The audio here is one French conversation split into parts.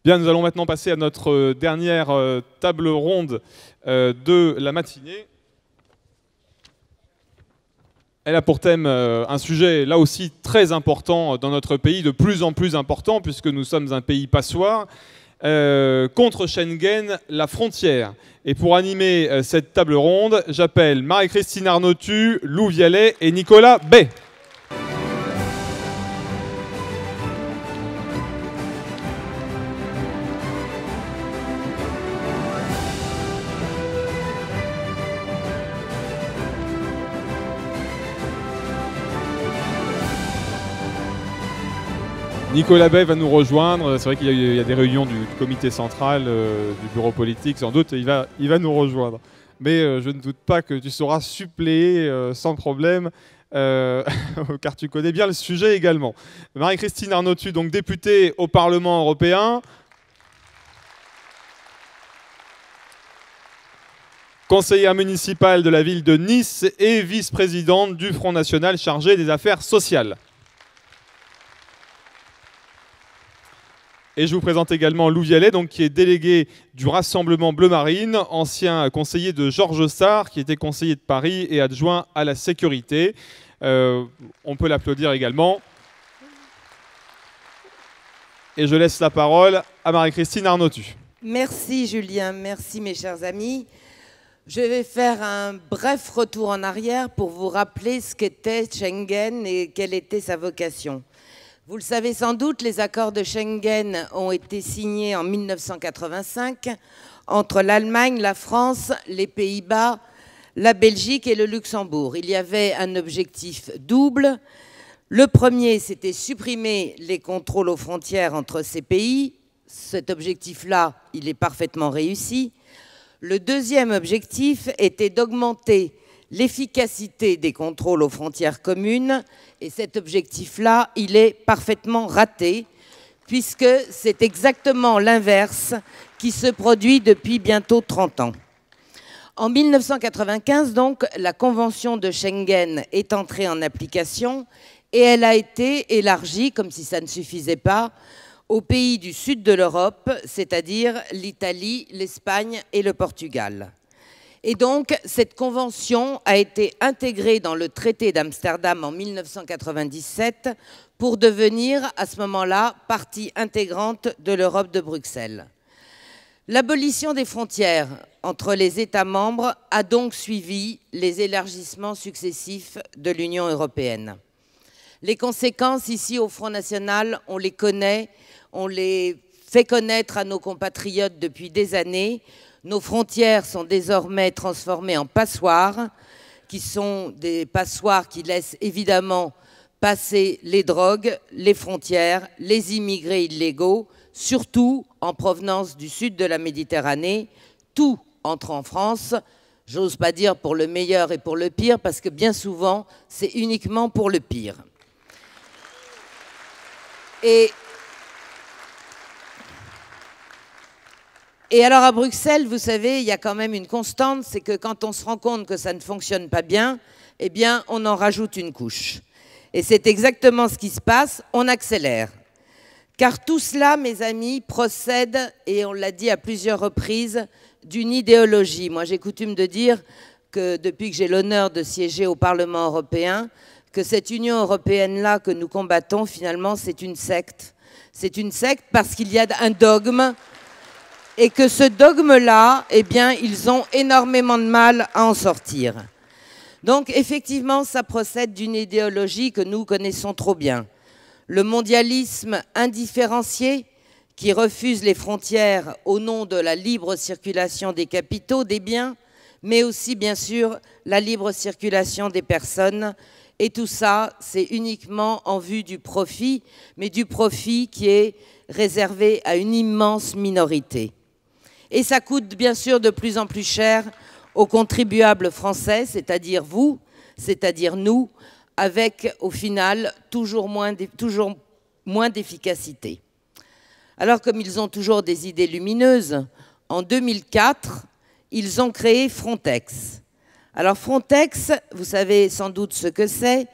Bien, nous allons maintenant passer à notre dernière table ronde de la matinée. Elle a pour thème un sujet là aussi très important dans notre pays, de plus en plus important puisque nous sommes un pays passoire, contre Schengen, la frontière. Et pour animer cette table ronde, j'appelle Marie-Christine Arnautu, Lou Vialet et Nicolas Bay. Nicolas Bay va nous rejoindre. C'est vrai qu'il y a des réunions du comité central, du bureau politique. Sans doute, il va nous rejoindre. Mais je ne doute pas que tu sauras suppléer sans problème, car tu connais bien le sujet également. Marie-Christine Arnautu, donc députée au Parlement européen. Conseillère municipale de la ville de Nice et vice-présidente du Front National chargé des affaires sociales. Et je vous présente également Lou Vialet, donc, qui est délégué du Rassemblement Bleu Marine, ancien conseiller de Georges Sarr, qui était conseiller de Paris et adjoint à la sécurité. On peut l'applaudir également. Et je laisse la parole à Marie-Christine Arnautu. Merci Julien, merci mes chers amis. Je vais faire un bref retour en arrière pour vous rappeler ce qu'était Schengen et quelle était sa vocation. Vous le savez sans doute, les accords de Schengen ont été signés en 1985 entre l'Allemagne, la France, les Pays-Bas, la Belgique et le Luxembourg. Il y avait un objectif double. Le premier, c'était supprimer les contrôles aux frontières entre ces pays. Cet objectif-là, il est parfaitement réussi. Le deuxième objectif était d'augmenter l'efficacité des contrôles aux frontières communes, et cet objectif-là, il est parfaitement raté, puisque c'est exactement l'inverse qui se produit depuis bientôt 30 ans. En 1995, donc, la Convention de Schengen est entrée en application, et elle a été élargie, comme si ça ne suffisait pas, aux pays du sud de l'Europe, c'est-à-dire l'Italie, l'Espagne et le Portugal. Et donc, cette convention a été intégrée dans le traité d'Amsterdam en 1997 pour devenir, à ce moment-là, partie intégrante de l'Europe de Bruxelles. L'abolition des frontières entre les États membres a donc suivi les élargissements successifs de l'Union européenne. Les conséquences ici au Front National, on les connaît, on les fait connaître à nos compatriotes depuis des années. Nos frontières sont désormais transformées en passoires, qui sont des passoires qui laissent évidemment passer les drogues, les frontières, les immigrés illégaux, surtout en provenance du sud de la Méditerranée. Tout entre en France, j'ose pas dire pour le meilleur et pour le pire, parce que bien souvent, c'est uniquement pour le pire. Et alors à Bruxelles, vous savez, il y a quand même une constante, c'est que quand on se rend compte que ça ne fonctionne pas bien, eh bien, on en rajoute une couche. Et c'est exactement ce qui se passe, on accélère. Car tout cela, mes amis, procède, et on l'a dit à plusieurs reprises, d'une idéologie. Moi, j'ai coutume de dire que depuis que j'ai l'honneur de siéger au Parlement européen, que cette Union européenne-là que nous combattons, finalement, c'est une secte. C'est une secte parce qu'il y a un dogme, et que ce dogme-là, eh bien, ils ont énormément de mal à en sortir. Donc, effectivement, ça procède d'une idéologie que nous connaissons trop bien. Le mondialisme indifférencié, qui refuse les frontières au nom de la libre circulation des capitaux, des biens, mais aussi, bien sûr, la libre circulation des personnes. Et tout ça, c'est uniquement en vue du profit, mais du profit qui est réservé à une immense minorité. Et ça coûte bien sûr de plus en plus cher aux contribuables français, c'est-à-dire vous, c'est-à-dire nous, avec au final toujours moins d'efficacité. Alors comme ils ont toujours des idées lumineuses, en 2004, ils ont créé Frontex. Alors Frontex, vous savez sans doute ce que c'est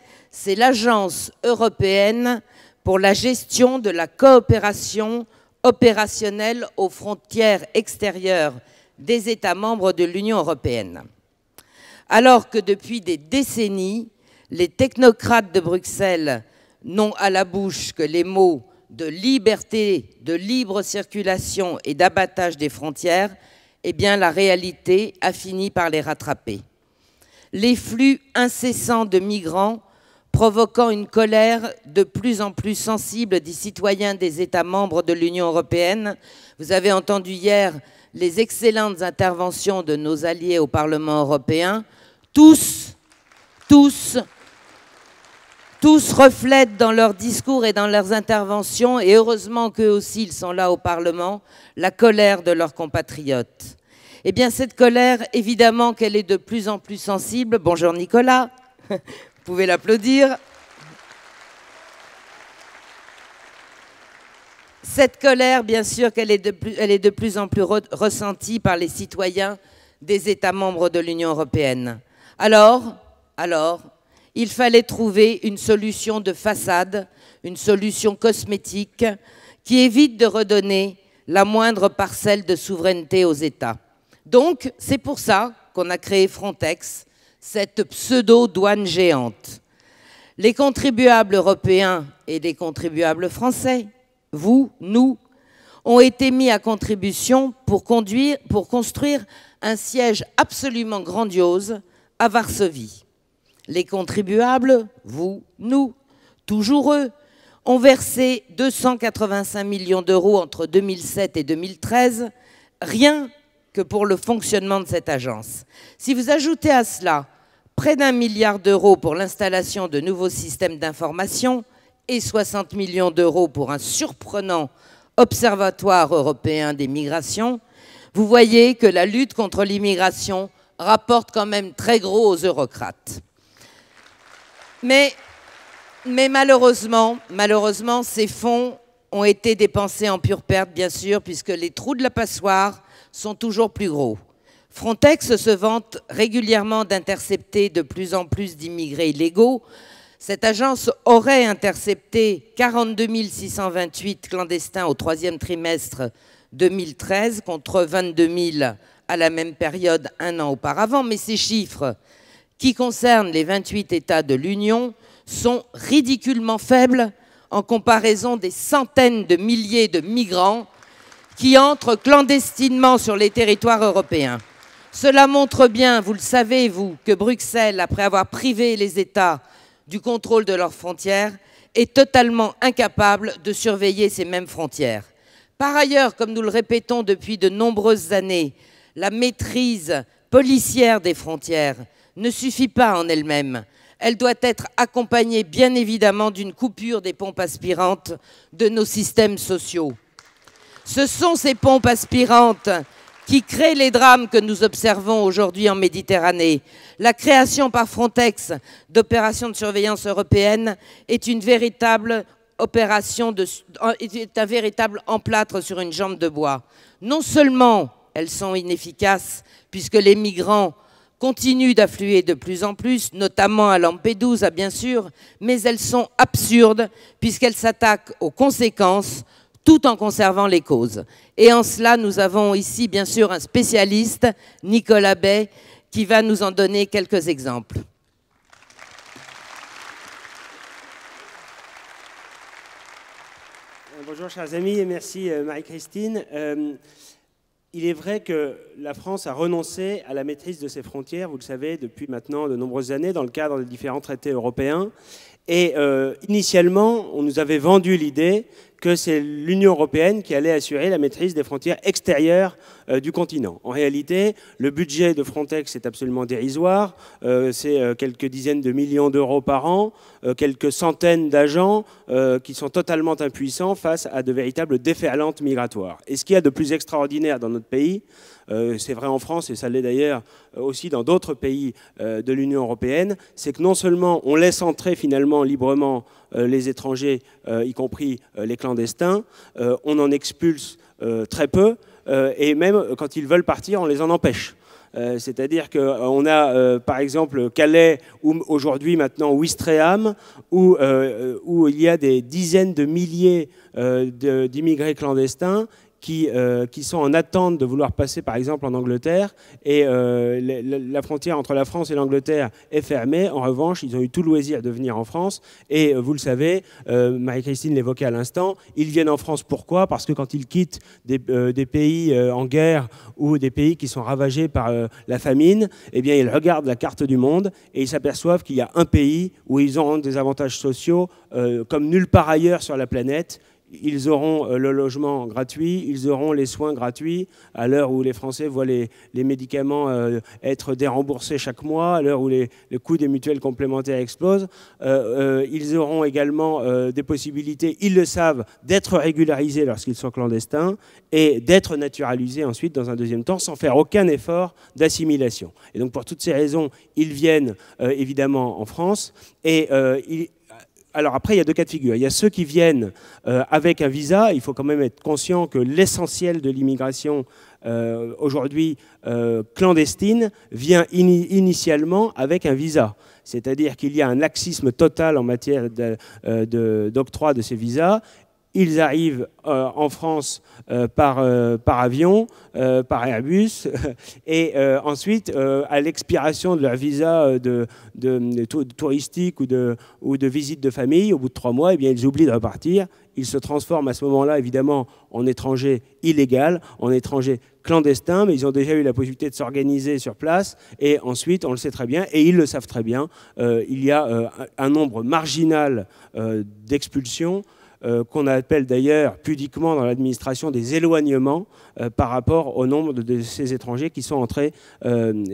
l'agence européenne pour la gestion de la coopération opérationnels aux frontières extérieures des États membres de l'Union européenne. Alors que depuis des décennies, les technocrates de Bruxelles n'ont à la bouche que les mots de liberté, de libre circulation et d'abattage des frontières, eh bien la réalité a fini par les rattraper. Les flux incessants de migrants provoquant une colère de plus en plus sensible des citoyens des États membres de l'Union européenne. Vous avez entendu hier les excellentes interventions de nos alliés au Parlement européen. Tous reflètent dans leurs discours et dans leurs interventions, et heureusement qu'eux aussi ils sont là au Parlement, la colère de leurs compatriotes. Eh bien cette colère, évidemment qu'elle est de plus en plus sensible. Bonjour Nicolas, vous pouvez l'applaudir. Cette colère, bien sûr qu'elle est de plus en plus ressentie par les citoyens des États membres de l'Union européenne. Alors, il fallait trouver une solution de façade, une solution cosmétique qui évite de redonner la moindre parcelle de souveraineté aux États. Donc, c'est pour ça qu'on a créé Frontex, cette pseudo-douane géante. Les contribuables européens et les contribuables français, vous, nous, ont été mis à contribution pour construire un siège absolument grandiose à Varsovie. Les contribuables, vous, nous, toujours eux, ont versé 285 millions d'euros entre 2007 et 2013, rien que pour le fonctionnement de cette agence. Si vous ajoutez à cela près d'1 milliard d'euros pour l'installation de nouveaux systèmes d'information et 60 millions d'euros pour un surprenant observatoire européen des migrations, vous voyez que la lutte contre l'immigration rapporte quand même très gros aux eurocrates. Mais malheureusement, ces fonds ont été dépensés en pure perte, bien sûr, puisque les trous de la passoire sont toujours plus gros. Frontex se vante régulièrement d'intercepter de plus en plus d'immigrés illégaux. Cette agence aurait intercepté 42 628 clandestins au troisième trimestre 2013 contre 22 000 à la même période un an auparavant. Mais ces chiffres, qui concernent les 28 États de l'Union, sont ridiculement faibles en comparaison des centaines de milliers de migrants qui entrent clandestinement sur les territoires européens. Cela montre bien, vous le savez, vous, que Bruxelles, après avoir privé les États du contrôle de leurs frontières, est totalement incapable de surveiller ces mêmes frontières. Par ailleurs, comme nous le répétons depuis de nombreuses années, la maîtrise policière des frontières ne suffit pas en elle-même. Elle doit être accompagnée, bien évidemment, d'une coupure des pompes aspirantes de nos systèmes sociaux. Ce sont ces pompes aspirantes qui créent les drames que nous observons aujourd'hui en Méditerranée. La création par Frontex d'opérations de surveillance européenne est une véritable est un véritable emplâtre sur une jambe de bois. Non seulement elles sont inefficaces, puisque les migrants continuent d'affluer de plus en plus, notamment à Lampedusa, bien sûr, mais elles sont absurdes, puisqu'elles s'attaquent aux conséquences, tout en conservant les causes. Et en cela, nous avons ici, bien sûr, un spécialiste, Nicolas Bay, qui va nous en donner quelques exemples. Bonjour, chers amis, et merci, Marie-Christine. Il est vrai que la France a renoncé à la maîtrise de ses frontières, vous le savez, depuis maintenant de nombreuses années, dans le cadre des différents traités européens. Et initialement, on nous avait vendu l'idée que c'est l'Union européenne qui allait assurer la maîtrise des frontières extérieures du continent. En réalité, le budget de Frontex est absolument dérisoire. C'est quelques dizaines de millions d'euros par an, quelques centaines d'agents qui sont totalement impuissants face à de véritables déferlantes migratoires. Et ce qu'il y a de plus extraordinaire dans notre pays, c'est vrai en France et ça l'est d'ailleurs aussi dans d'autres pays de l'Union européenne, c'est que non seulement on laisse entrer finalement librement les étrangers, y compris les clandestins, on en expulse très peu et même quand ils veulent partir, on les en empêche. C'est-à-dire qu'on a, par exemple, Calais, ou aujourd'hui maintenant Ouistreham, où il y a des dizaines de milliers d'immigrés clandestins qui sont en attente de vouloir passer, par exemple, en Angleterre. Et la frontière entre la France et l'Angleterre est fermée. En revanche, ils ont eu tout loisir de venir en France. Et vous le savez, Marie-Christine l'évoquait à l'instant, ils viennent en France. Pourquoi? Parce que quand ils quittent des pays en guerre ou des pays qui sont ravagés par la famine, eh bien, ils regardent la carte du monde et ils s'aperçoivent qu'il y a un pays où ils auront des avantages sociaux comme nulle part ailleurs sur la planète. Ils auront le logement gratuit, ils auront les soins gratuits, à l'heure où les Français voient les médicaments être déremboursés chaque mois, à l'heure où les coûts des mutuelles complémentaires explosent. Ils auront également des possibilités, ils le savent, d'être régularisés lorsqu'ils sont clandestins et d'être naturalisés ensuite dans un deuxième temps sans faire aucun effort d'assimilation. Et donc pour toutes ces raisons, ils viennent évidemment en France et alors après, il y a deux cas de figure. Il y a ceux qui viennent avec un visa. Il faut quand même être conscient que l'essentiel de l'immigration aujourd'hui clandestine vient initialement avec un visa. C'est-à-dire qu'il y a un laxisme total en matière d'octroi de ces visas. Ils arrivent en France par avion, par Airbus, et ensuite, à l'expiration de leur visa touristique ou de visite de famille, au bout de 3 mois, eh bien, ils oublient de repartir. Ils se transforment à ce moment-là, évidemment, en étrangers illégaux, en étrangers clandestins, mais ils ont déjà eu la possibilité de s'organiser sur place. Et ensuite, on le sait très bien, et ils le savent très bien, il y a un nombre marginal d'expulsions, qu'on appelle d'ailleurs pudiquement dans l'administration des éloignements par rapport au nombre de ces étrangers qui sont entrés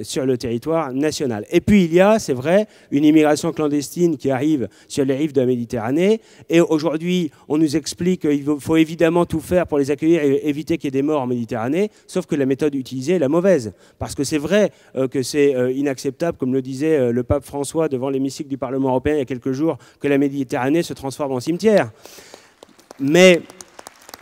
sur le territoire national. Et puis il y a, c'est vrai, une immigration clandestine qui arrive sur les rives de la Méditerranée. Et aujourd'hui, on nous explique qu'il faut évidemment tout faire pour les accueillir et éviter qu'il y ait des morts en Méditerranée, sauf que la méthode utilisée est la mauvaise. Parce que c'est vrai que c'est inacceptable, comme le disait le pape François devant l'hémicycle du Parlement européen il y a quelques jours, que la Méditerranée se transforme en cimetière. Mais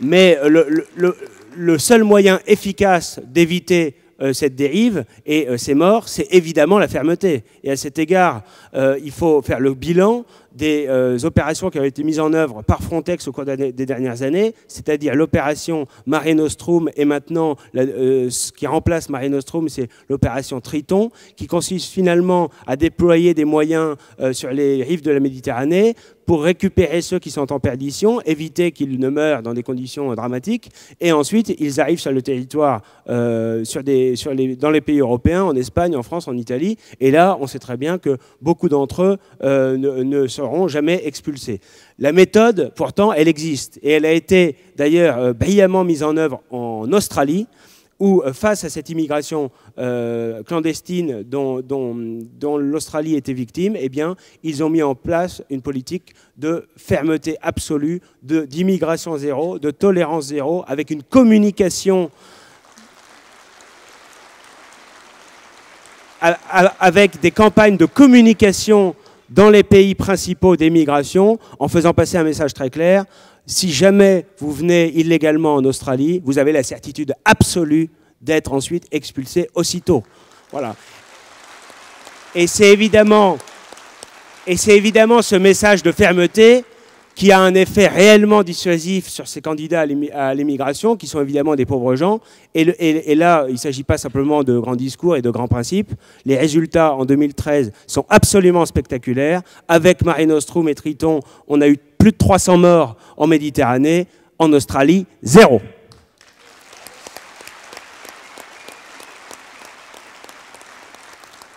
le seul moyen efficace d'éviter cette dérive et ces morts, c'est évidemment la fermeté. Et à cet égard, il faut faire le bilan des opérations qui ont été mises en œuvre par Frontex au cours des dernières années, c'est-à-dire l'opération Mare Nostrum et maintenant ce qui remplace Mare Nostrum, c'est l'opération Triton, qui consiste finalement à déployer des moyens sur les rives de la Méditerranée pour récupérer ceux qui sont en perdition, éviter qu'ils ne meurent dans des conditions dramatiques, et ensuite ils arrivent sur le territoire, dans les pays européens, en Espagne, en France, en Italie, et là on sait très bien que beaucoup d'entre eux ne seront jamais expulsés. La méthode, pourtant, elle existe, et elle a été d'ailleurs brillamment mise en œuvre en Australie, où face à cette immigration clandestine dont l'Australie était victime, eh bien, ils ont mis en place une politique de fermeté absolue, d'immigration zéro, de tolérance zéro, avec une communication avec des campagnes de communication dans les pays principaux d'émigration, en faisant passer un message très clair. Si jamais vous venez illégalement en Australie, vous avez la certitude absolue d'être ensuite expulsé aussitôt. Voilà. Et c'est évidemment ce message de fermeté qui a un effet réellement dissuasif sur ces candidats à l'immigration, qui sont évidemment des pauvres gens. Et là, il ne s'agit pas simplement de grands discours et de grands principes. Les résultats en 2013 sont absolument spectaculaires. Avec Mare Nostrum et Triton, on a eu plus de 300 morts en Méditerranée. En Australie, 0.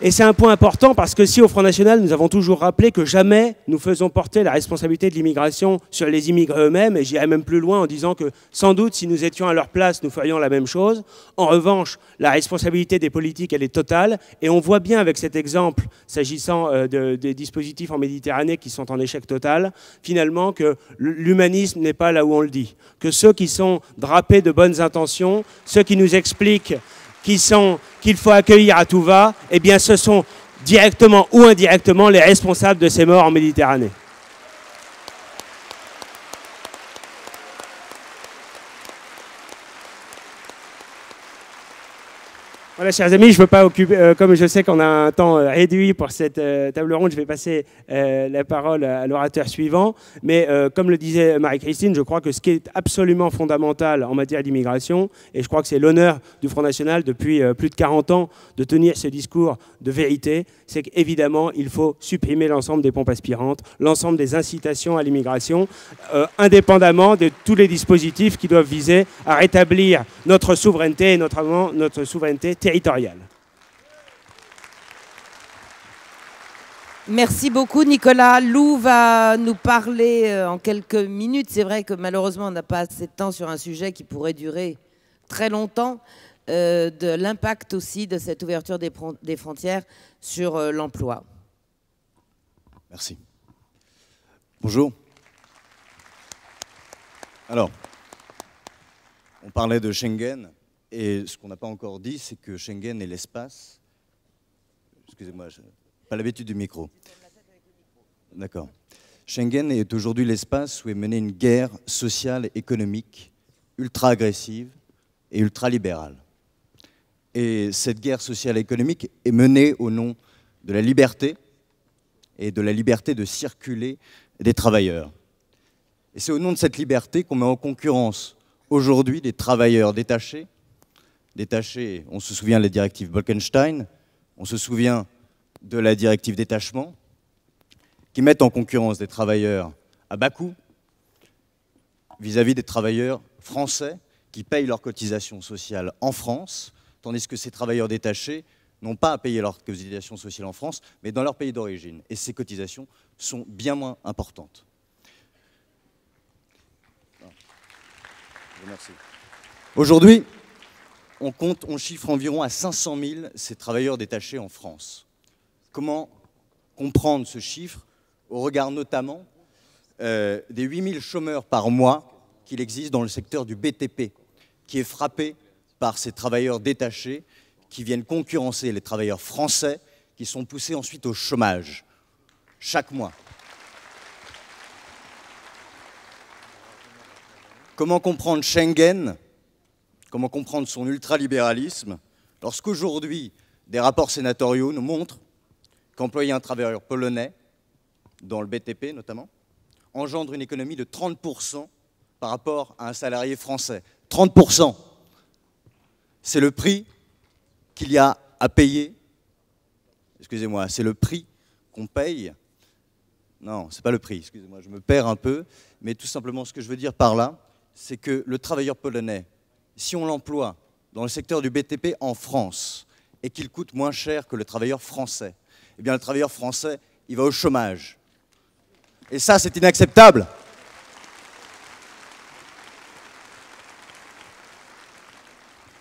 Et c'est un point important parce que si au Front National, nous avons toujours rappelé que jamais nous faisons porter la responsabilité de l'immigration sur les immigrés eux-mêmes, et j'irai même plus loin en disant que sans doute si nous étions à leur place, nous ferions la même chose. En revanche, la responsabilité des politiques, elle est totale, et on voit bien avec cet exemple, s'agissant des dispositifs en Méditerranée qui sont en échec total, finalement que l'humanisme n'est pas là où on le dit. Que ceux qui sont drapés de bonnes intentions, ceux qui nous expliquent qu'il faut accueillir à tout va, eh bien ce sont directement ou indirectement les responsables de ces morts en Méditerranée. Voilà, chers amis, je ne veux pas occuper, comme je sais qu'on a un temps réduit pour cette table ronde, je vais passer la parole à l'orateur suivant. Mais comme le disait Marie-Christine, je crois que ce qui est absolument fondamental en matière d'immigration, et je crois que c'est l'honneur du Front National depuis plus de 40 ans de tenir ce discours de vérité, c'est qu'évidemment, il faut supprimer l'ensemble des pompes aspirantes, l'ensemble des incitations à l'immigration, indépendamment de tous les dispositifs qui doivent viser à rétablir notre souveraineté, et notamment notre souveraineté territoriale. Merci beaucoup Nicolas. Lou va nous parler en quelques minutes. C'est vrai que malheureusement on n'a pas assez de temps sur un sujet qui pourrait durer très longtemps, de l'impact aussi de cette ouverture des frontières sur l'emploi. Merci. Bonjour. Alors, on parlait de Schengen. Et ce qu'on n'a pas encore dit, c'est que Schengen est l'espace... Excusez-moi, je n'ai pas l'habitude du micro. D'accord. Schengen est aujourd'hui l'espace où est menée une guerre sociale et économique ultra-agressive et ultra-libérale. Et cette guerre sociale et économique est menée au nom de la liberté et de la liberté de circuler des travailleurs. Et c'est au nom de cette liberté qu'on met en concurrence aujourd'hui des travailleurs détachés, on se souvient des directives Bolkestein, on se souvient de la directive détachement, qui mettent en concurrence des travailleurs à bas coût vis-à-vis des travailleurs français qui payent leurs cotisations sociales en France, tandis que ces travailleurs détachés n'ont pas à payer leurs cotisations sociales en France, mais dans leur pays d'origine. Et ces cotisations sont bien moins importantes. Aujourd'hui, on chiffre environ à 500 000 ces travailleurs détachés en France. Comment comprendre ce chiffre au regard notamment des 8 000 chômeurs par mois qu'il existe dans le secteur du BTP, qui est frappé par ces travailleurs détachés qui viennent concurrencer les travailleurs français qui sont poussés ensuite au chômage chaque mois. Comment comprendre Schengen ? Comment comprendre son ultralibéralisme lorsqu'aujourd'hui, des rapports sénatoriaux nous montrent qu'employer un travailleur polonais, dans le BTP notamment, engendre une économie de 30% par rapport à un salarié français. 30%. C'est le prix qu'il y a à payer. Excusez-moi, c'est le prix qu'on paye. Non, c'est pas le prix, excusez-moi, je me perds un peu. Mais tout simplement, ce que je veux dire par là, c'est que le travailleur polonais, si on l'emploie dans le secteur du BTP en France et qu'il coûte moins cher que le travailleur français, eh bien le travailleur français, il va au chômage. Et ça, c'est inacceptable.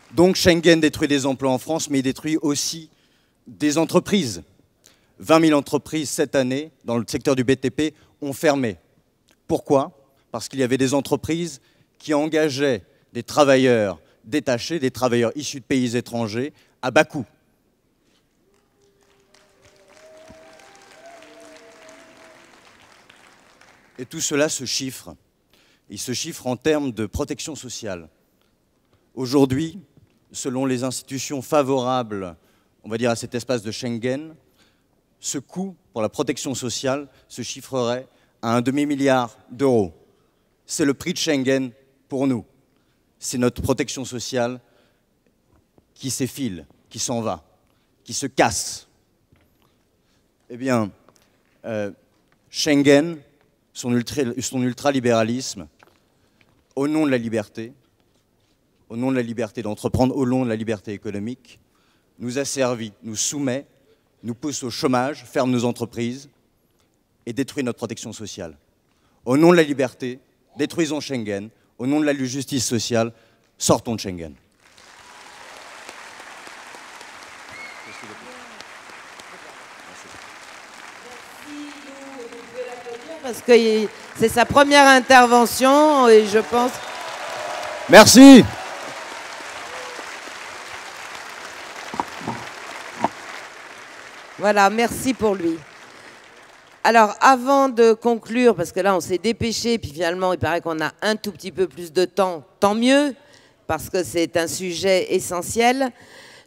Donc Schengen détruit des emplois en France, mais il détruit aussi des entreprises. 20 000 entreprises cette année, dans le secteur du BTP, ont fermé. Pourquoi ? Parce qu'il y avait des entreprises qui engageaient des travailleurs détachés, des travailleurs issus de pays étrangers, à bas coût. Et tout cela se chiffre. Il se chiffre en termes de protection sociale. Aujourd'hui, selon les institutions favorables, on va dire, à cet espace de Schengen, ce coût pour la protection sociale se chiffrerait à 1 demi-milliard d'euros. C'est le prix de Schengen pour nous. C'est notre protection sociale qui s'effile, qui s'en va, qui se casse. Eh bien, Schengen, son ultralibéralisme, au nom de la liberté d'entreprendre, au nom de la liberté économique, nous asservit, nous soumet, nous pousse au chômage, ferme nos entreprises et détruit notre protection sociale. Au nom de la liberté, détruisons Schengen. Au nom de la justice sociale, sortons de Schengen. Parce que c'est sa première intervention et je pense... Merci. Voilà, merci pour lui. Alors, avant de conclure, parce que là, on s'est dépêché, puis finalement, il paraît qu'on a un tout petit peu plus de temps, tant mieux, parce que c'est un sujet essentiel.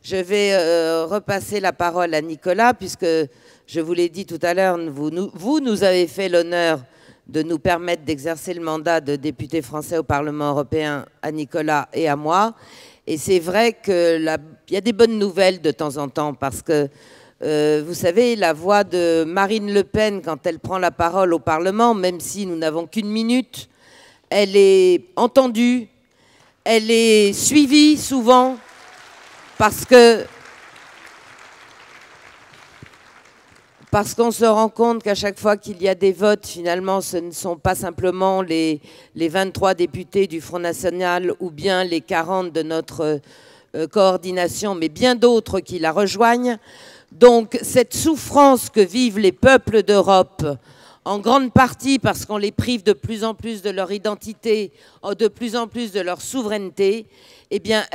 Je vais repasser la parole à Nicolas, puisque je vous l'ai dit tout à l'heure, vous nous avez fait l'honneur de nous permettre d'exercer le mandat de député français au Parlement européen, à Nicolas et à moi. Et c'est vrai qu'il y a des bonnes nouvelles de temps en temps, parce que, vous savez, la voix de Marine Le Pen, quand elle prend la parole au Parlement, même si nous n'avons qu'une minute, elle est entendue, elle est suivie souvent, parce qu'on se rend compte qu'à chaque fois qu'il y a des votes, finalement, ce ne sont pas simplement les 23 députés du Front National ou bien les 40 de notre coordination, mais bien d'autres qui la rejoignent. Donc, cette souffrance que vivent les peuples d'Europe, en grande partie parce qu'on les prive de plus en plus de leur identité, de plus en plus de leur souveraineté, eh bien,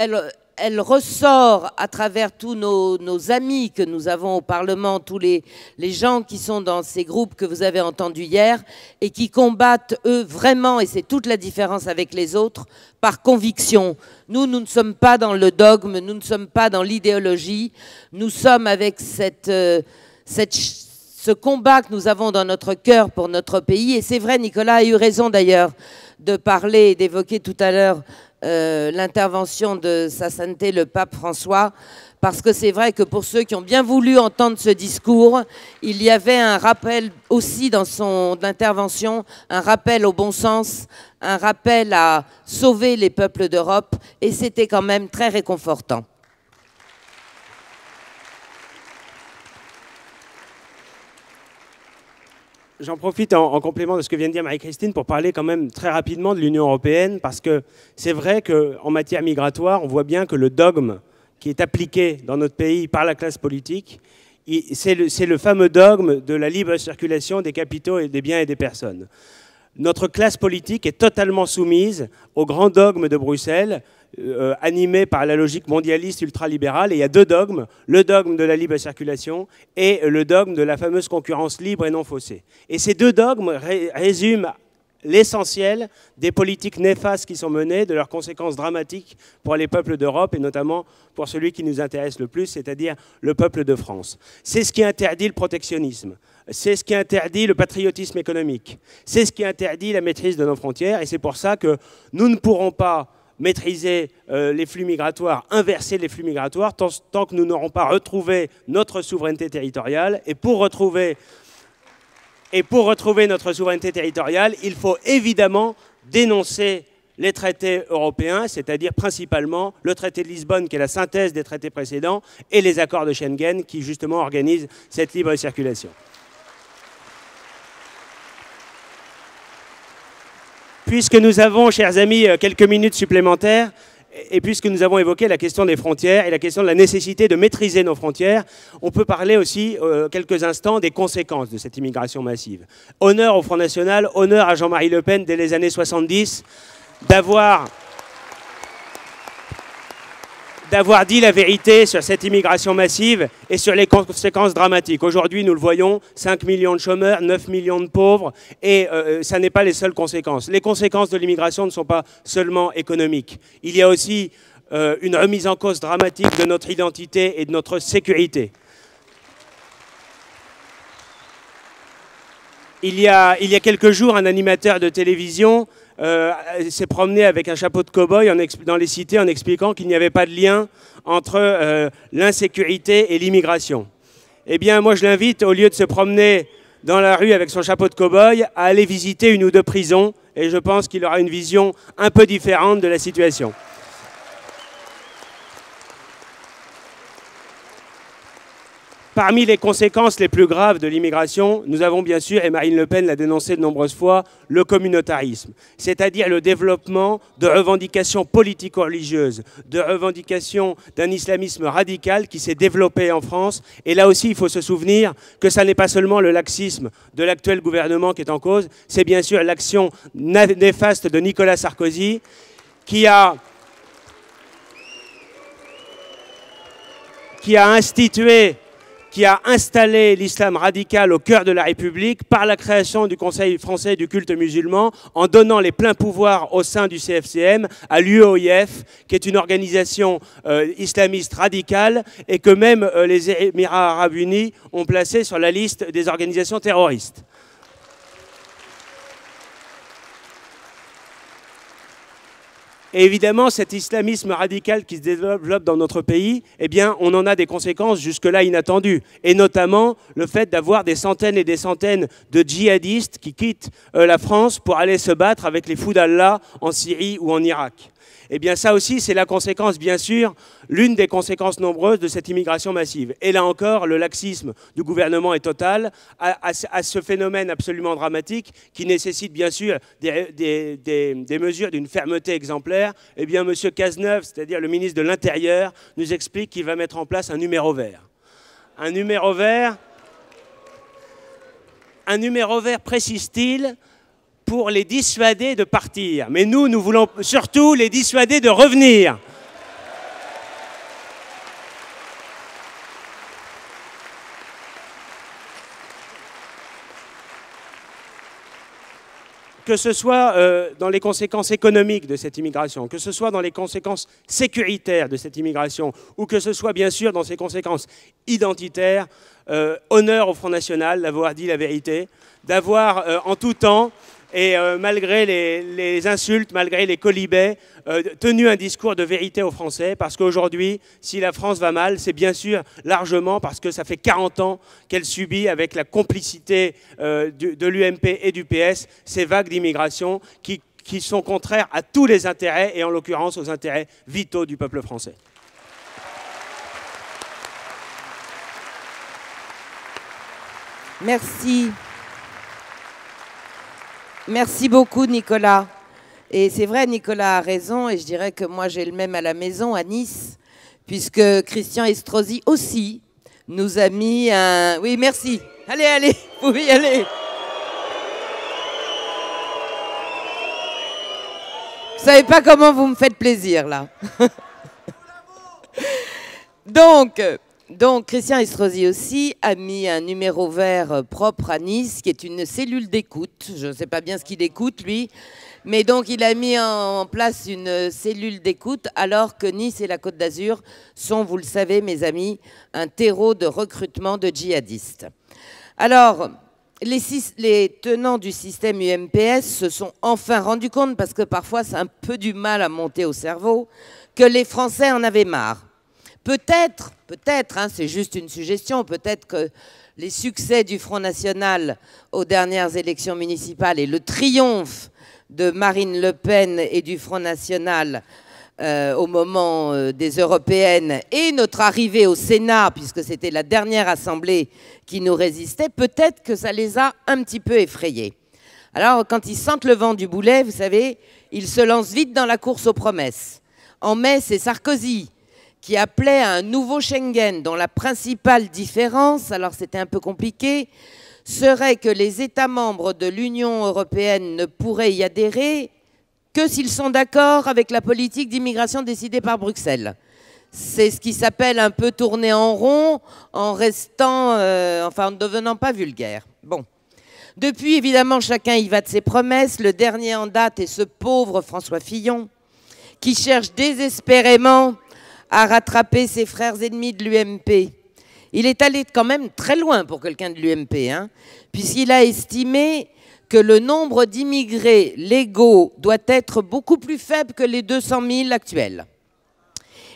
elle ressort à travers tous nos amis que nous avons au Parlement, tous les gens qui sont dans ces groupes que vous avez entendus hier et qui combattent, eux, vraiment, et c'est toute la différence avec les autres, par conviction. Nous ne sommes pas dans le dogme, nous ne sommes pas dans l'idéologie, nous sommes avec ce combat que nous avons dans notre cœur pour notre pays. Et c'est vrai, Nicolas a eu raison d'ailleurs de parler et d'évoquer tout à l'heure l'intervention de Sa Sainteté le pape François, parce que c'est vrai que pour ceux qui ont bien voulu entendre ce discours, il y avait un rappel aussi dans son intervention, un rappel au bon sens, un rappel à sauver les peuples d'Europe, et c'était quand même très réconfortant. J'en profite en complément de ce que vient de dire Marie-Christine pour parler quand même très rapidement de l'Union européenne, parce que c'est vrai qu'en matière migratoire, on voit bien que le dogme qui est appliqué dans notre pays par la classe politique, c'est le fameux dogme de la libre circulation des capitaux et des biens et des personnes. Notre classe politique est totalement soumise au grand dogme de Bruxelles, animé par la logique mondialiste ultralibérale. Et il y a deux dogmes, le dogme de la libre circulation et le dogme de la fameuse concurrence libre et non faussée. Et ces deux dogmes résument l'essentiel des politiques néfastes qui sont menées, de leurs conséquences dramatiques pour les peuples d'Europe et notamment pour celui qui nous intéresse le plus, c'est-à-dire le peuple de France. C'est ce qui interdit le protectionnisme. C'est ce qui interdit le patriotisme économique. C'est ce qui interdit la maîtrise de nos frontières. Et c'est pour ça que nous ne pourrons pas maîtriser les flux migratoires, inverser les flux migratoires, tant que nous n'aurons pas retrouvé notre souveraineté territoriale. Et pour retrouver notre souveraineté territoriale, il faut évidemment dénoncer les traités européens, c'est-à-dire principalement le traité de Lisbonne, qui est la synthèse des traités précédents, et les accords de Schengen, qui justement organisent cette libre circulation. Puisque nous avons, chers amis, quelques minutes supplémentaires, et puisque nous avons évoqué la question des frontières et la question de la nécessité de maîtriser nos frontières, on peut parler aussi quelques instants des conséquences de cette immigration massive. Honneur au Front National, honneur à Jean-Marie Le Pen dès les années 70 d'avoir dit la vérité sur cette immigration massive et sur les conséquences dramatiques. Aujourd'hui, nous le voyons, 5 millions de chômeurs, 9 millions de pauvres, et ça n'est pas les seules conséquences. Les conséquences de l'immigration ne sont pas seulement économiques. Il y a aussi une remise en cause dramatique de notre identité et de notre sécurité. Il y a quelques jours, un animateur de télévision s'est promené avec un chapeau de cow-boy dans les cités en expliquant qu'il n'y avait pas de lien entre l'insécurité et l'immigration. Eh bien, moi, je l'invite, au lieu de se promener dans la rue avec son chapeau de cow-boy, à aller visiter une ou deux prisons, et je pense qu'il aura une vision un peu différente de la situation. Parmi les conséquences les plus graves de l'immigration, nous avons bien sûr, et Marine Le Pen l'a dénoncé de nombreuses fois, le communautarisme, c'est-à-dire le développement de revendications politico-religieuses, de revendications d'un islamisme radical qui s'est développé en France. Et là aussi, il faut se souvenir que ça n'est pas seulement le laxisme de l'actuel gouvernement qui est en cause, c'est bien sûr l'action néfaste de Nicolas Sarkozy qui a institué qui a installé l'islam radical au cœur de la République par la création du Conseil français du culte musulman, en donnant les pleins pouvoirs au sein du CFCM à l'UOIF, qui est une organisation islamiste radicale et que même les Émirats arabes unis ont placé sur la liste des organisations terroristes. Et évidemment, cet islamisme radical qui se développe dans notre pays, eh bien, on en a des conséquences jusque-là inattendues. Et notamment le fait d'avoir des centaines et des centaines de djihadistes qui quittent la France pour aller se battre avec les fous d'Allah en Syrie ou en Irak. Eh bien, ça aussi, c'est la conséquence, bien sûr, l'une des conséquences nombreuses de cette immigration massive. Et là encore, le laxisme du gouvernement est total à ce phénomène absolument dramatique qui nécessite, bien sûr, des mesures d'une fermeté exemplaire. Eh bien, M. Cazeneuve, c'est-à-dire le ministre de l'Intérieur, nous explique qu'il va mettre en place un numéro vert. Un numéro vert, précise-t-il, pour les dissuader de partir. Mais nous voulons surtout les dissuader de revenir. Que ce soit dans les conséquences économiques de cette immigration, que ce soit dans les conséquences sécuritaires de cette immigration, ou que ce soit bien sûr dans ses conséquences identitaires, honneur au Front National d'avoir dit la vérité, d'avoir en tout temps, et malgré les insultes, malgré les quolibets, tenu un discours de vérité aux Français, parce qu'aujourd'hui, si la France va mal, c'est bien sûr largement parce que ça fait 40 ans qu'elle subit, avec la complicité de l'UMP et du PS, ces vagues d'immigration qui sont contraires à tous les intérêts, et en l'occurrence aux intérêts vitaux du peuple français. Merci. Merci beaucoup, Nicolas. Et c'est vrai, Nicolas a raison, et je dirais que moi j'ai le même à la maison, à Nice, puisque Christian Estrosi aussi nous a mis un... Oui, merci. Allez, allez, vous pouvez y aller. Vous savez pas comment vous me faites plaisir, là. Donc, Christian Estrosi aussi a mis un numéro vert propre à Nice, qui est une cellule d'écoute. Je ne sais pas bien ce qu'il écoute, lui. Mais donc, il a mis en place une cellule d'écoute, alors que Nice et la Côte d'Azur sont, vous le savez, mes amis, un terreau de recrutement de djihadistes. Alors, les tenants du système UMPS se sont enfin rendus compte, parce que parfois, c'est un peu du mal à monter au cerveau, que les Français en avaient marre. Peut-être, hein, c'est juste une suggestion, peut-être que les succès du Front National aux dernières élections municipales et le triomphe de Marine Le Pen et du Front National au moment des européennes et notre arrivée au Sénat, puisque c'était la dernière assemblée qui nous résistait, peut-être que ça les a un petit peu effrayés. Alors, quand ils sentent le vent du boulet, vous savez, ils se lancent vite dans la course aux promesses. En mai, c'est Sarkozy qui appelait à un nouveau Schengen, dont la principale différence, alors c'était un peu compliqué, serait que les États membres de l'Union européenne ne pourraient y adhérer que s'ils sont d'accord avec la politique d'immigration décidée par Bruxelles. C'est ce qui s'appelle un peu tourner en rond, en restant, en ne devenant pas vulgaire. Bon. Depuis, évidemment, chacun y va de ses promesses. Le dernier en date est ce pauvre François Fillon, qui cherche désespérément à rattraper ses frères ennemis de l'UMP. Il est allé quand même très loin pour quelqu'un de l'UMP, hein, puisqu'il a estimé que le nombre d'immigrés légaux doit être beaucoup plus faible que les 200 000 actuels.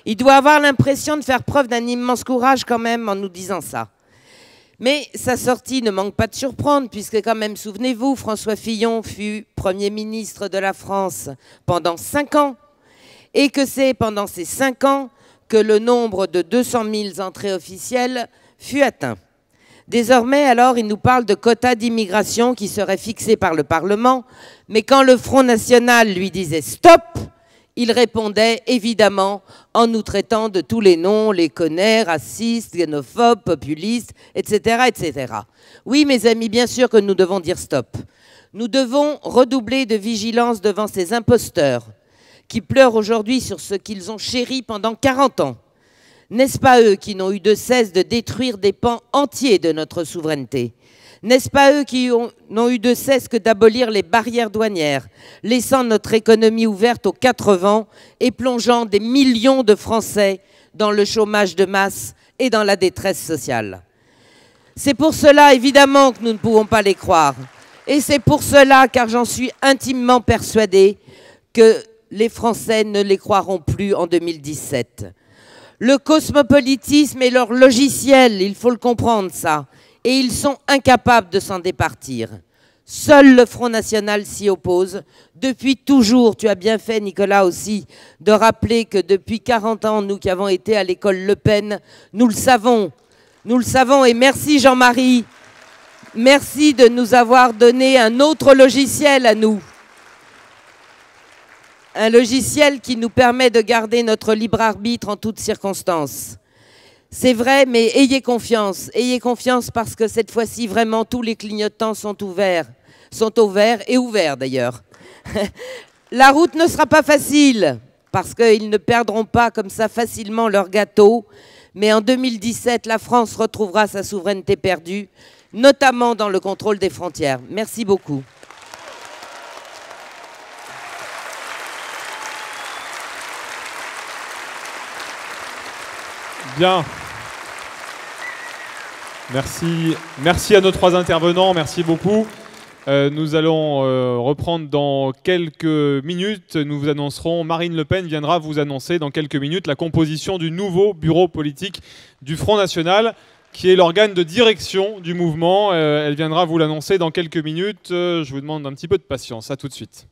Il doit avoir l'impression de faire preuve d'un immense courage quand même en nous disant ça. Mais sa sortie ne manque pas de surprendre, puisque quand même, souvenez-vous, François Fillon fut Premier ministre de la France pendant 5 ans, et que c'est pendant ces 5 ans que le nombre de 200 000 entrées officielles fut atteint. Désormais, alors, il nous parle de quotas d'immigration qui seraient fixés par le Parlement, mais quand le Front National lui disait « stop », il répondait évidemment en nous traitant de tous les noms, les connaît, racistes, xénophobes, populistes, etc., etc. Oui, mes amis, bien sûr que nous devons dire stop. Nous devons redoubler de vigilance devant ces imposteurs qui pleurent aujourd'hui sur ce qu'ils ont chéri pendant 40 ans. N'est-ce pas eux qui n'ont eu de cesse de détruire des pans entiers de notre souveraineté? N'est-ce pas eux qui n'ont eu de cesse que d'abolir les barrières douanières, laissant notre économie ouverte aux 4 vents et plongeant des millions de Français dans le chômage de masse et dans la détresse sociale? C'est pour cela, évidemment, que nous ne pouvons pas les croire. Et c'est pour cela, car j'en suis intimement persuadée, que les Français ne les croiront plus en 2017. Le cosmopolitisme est leur logiciel, il faut le comprendre ça. Et ils sont incapables de s'en départir. Seul le Front National s'y oppose. Depuis toujours, tu as bien fait, Nicolas, aussi, de rappeler que depuis 40 ans, nous qui avons été à l'école Le Pen, nous le savons. Nous le savons, et merci Jean-Marie. Merci de nous avoir donné un autre logiciel à nous. Un logiciel qui nous permet de garder notre libre arbitre en toutes circonstances. C'est vrai, mais ayez confiance parce que cette fois-ci, vraiment, tous les clignotants sont au vert et ouverts d'ailleurs. La route ne sera pas facile, parce qu'ils ne perdront pas comme ça facilement leur gâteau, mais en 2017, la France retrouvera sa souveraineté perdue, notamment dans le contrôle des frontières. Merci beaucoup. Bien. Merci à nos 3 intervenants, merci beaucoup. Nous allons reprendre dans quelques minutes. Nous vous annoncerons, Marine Le Pen viendra vous annoncer dans quelques minutes la composition du nouveau bureau politique du Front National, qui est l'organe de direction du mouvement. Elle viendra vous l'annoncer dans quelques minutes. Je vous demande un petit peu de patience. À tout de suite.